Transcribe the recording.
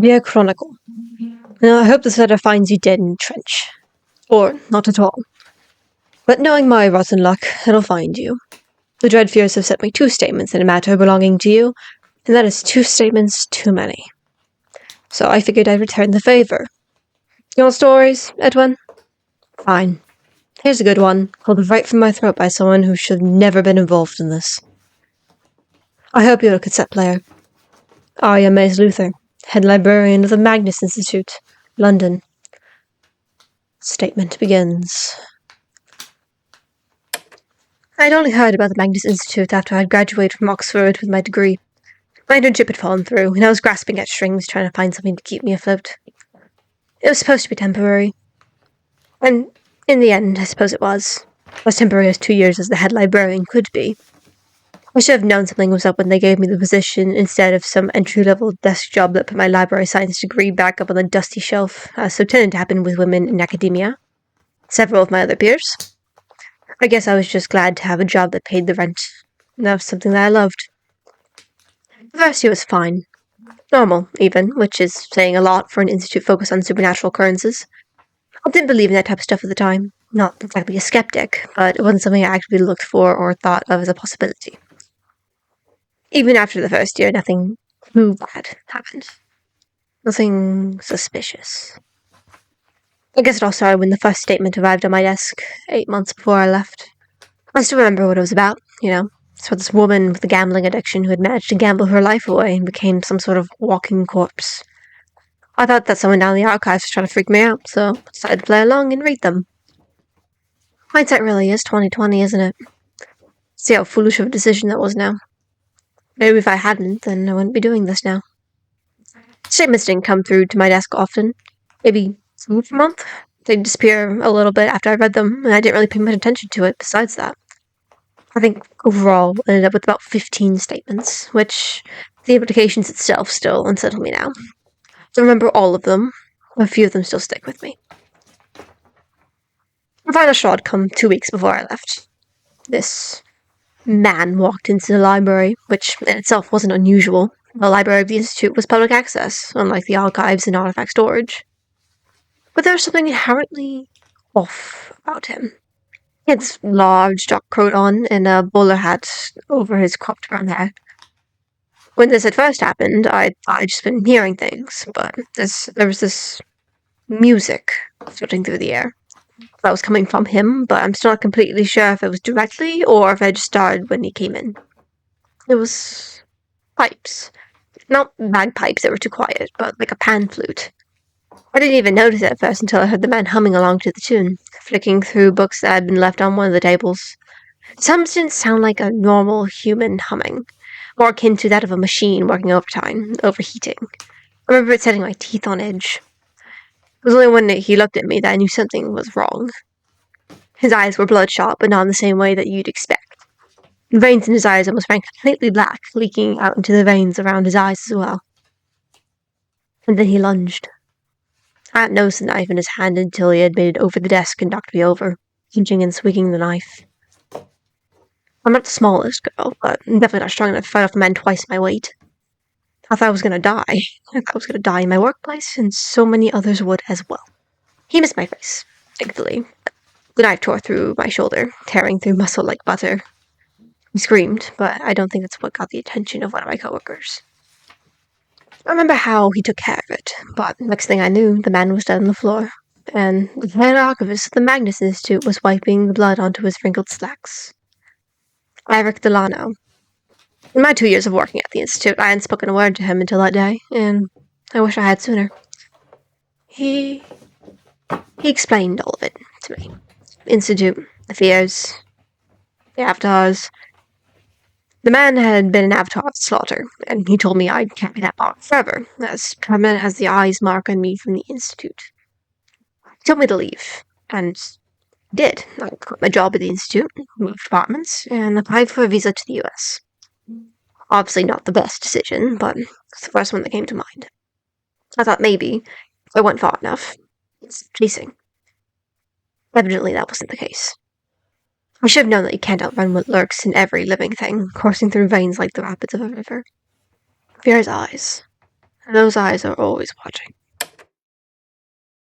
Dear Chronicle, now I hope this letter finds you dead in the trench. Or not at all. But knowing my rotten luck, it'll find you. The dread fears have sent me 2 statements in a matter belonging to you, and that is 2 statements too many. So I figured I'd return the favor. You want stories, Edwin? Fine. Here's a good one, pulled right from my throat by someone who should have never been involved in this. I hope you're a cassette player. I am Mace Luther, head librarian of the Magnus Institute, London. Statement begins. I'd only heard about the Magnus Institute after I'd graduated from Oxford with my degree. My internship had fallen through, and I was grasping at strings trying to find something to keep me afloat. It was supposed to be temporary. And in the end, I suppose it was. As temporary as 2 years as the head librarian could be. I should have known something was up when they gave me the position instead of some entry-level desk job that put my library science degree back up on the dusty shelf, as so tended to happen with women in academia. Several of my other peers. I guess I was just glad to have a job that paid the rent. And that was something that I loved. The first year was fine. Normal, even, which is saying a lot for an institute focused on supernatural occurrences. I didn't believe in that type of stuff at the time. Not exactly a skeptic, but it wasn't something I actively looked for or thought of as a possibility. Even after the first year, nothing too bad happened. Nothing suspicious. I guess it all started when the first statement arrived on my desk, 8 months before I left. I still remember what it was about, It's about this woman with a gambling addiction who had managed to gamble her life away and became some sort of walking corpse. I thought that someone down the archives was trying to freak me out, so I decided to play along and read them. Hindsight really is 20/20, isn't it? See how foolish of a decision that was now. Maybe if I hadn't, then I wouldn't be doing this now. Statements didn't come through to my desk often. Maybe 2 per month. They'd disappear a little bit after I read them, and I didn't really pay much attention to it besides that. I think overall I ended up with about 15 statements, which the implications itself still unsettle me now. I remember all of them. A few of them still stick with me. The final straw had come 2 weeks before I left. This man walked into the library, which in itself wasn't unusual. The library of the Institute was public access, unlike the archives and artifact storage. But there was something inherently off about him. He had this large dark coat on and a bowler hat over his cropped brown hair. When this had first happened, I'd just been hearing things, but there was this music floating through the air. That was coming from him, but I'm still not completely sure if it was directly or if it just started when he came in. It was pipes. Not bagpipes that were too quiet, but like a pan flute. I didn't even notice it at first until I heard the man humming along to the tune, flicking through books that had been left on one of the tables. Some didn't sound like a normal human humming, more akin to that of a machine working overtime, overheating. I remember it setting my teeth on edge. It was only when he looked at me that I knew something was wrong. His eyes were bloodshot, but not in the same way that you'd expect. The veins in his eyes almost ran completely black, leaking out into the veins around his eyes as well. And then he lunged. I hadn't noticed the knife in his hand until he had made it over the desk and knocked me over, pinching and swinging the knife. I'm not the smallest girl, but I'm definitely not strong enough to fight off a man twice my weight. I thought I was going to die. I thought I was going to die in my workplace, and so many others would as well. He missed my face, thankfully. The knife tore through my shoulder, tearing through muscle like butter. He screamed, but I don't think that's what got the attention of one of my coworkers. I remember how he took care of it, but next thing I knew, the man was dead on the floor, and the head archivist of the Magnus Institute was wiping the blood onto his wrinkled slacks. Eric Delano. In my 2 years of working at the Institute, I hadn't spoken a word to him until that day, and I wish I had sooner. He explained all of it to me. The Institute, the fears, the avatars. The man had been an avatar of slaughter, and he told me I'd carry that mark forever, as permanent as the eyes mark on me from the Institute. He told me to leave, and I did. I quit my job at the Institute, moved departments, and applied for a visa to the US. Obviously not the best decision, but it's the first one that came to mind. I thought maybe, if I went far enough, it's chasing. Evidently that wasn't the case. I should have known that you can't outrun what lurks in every living thing, coursing through veins like the rapids of a river. Fear's eyes. and those eyes are always watching.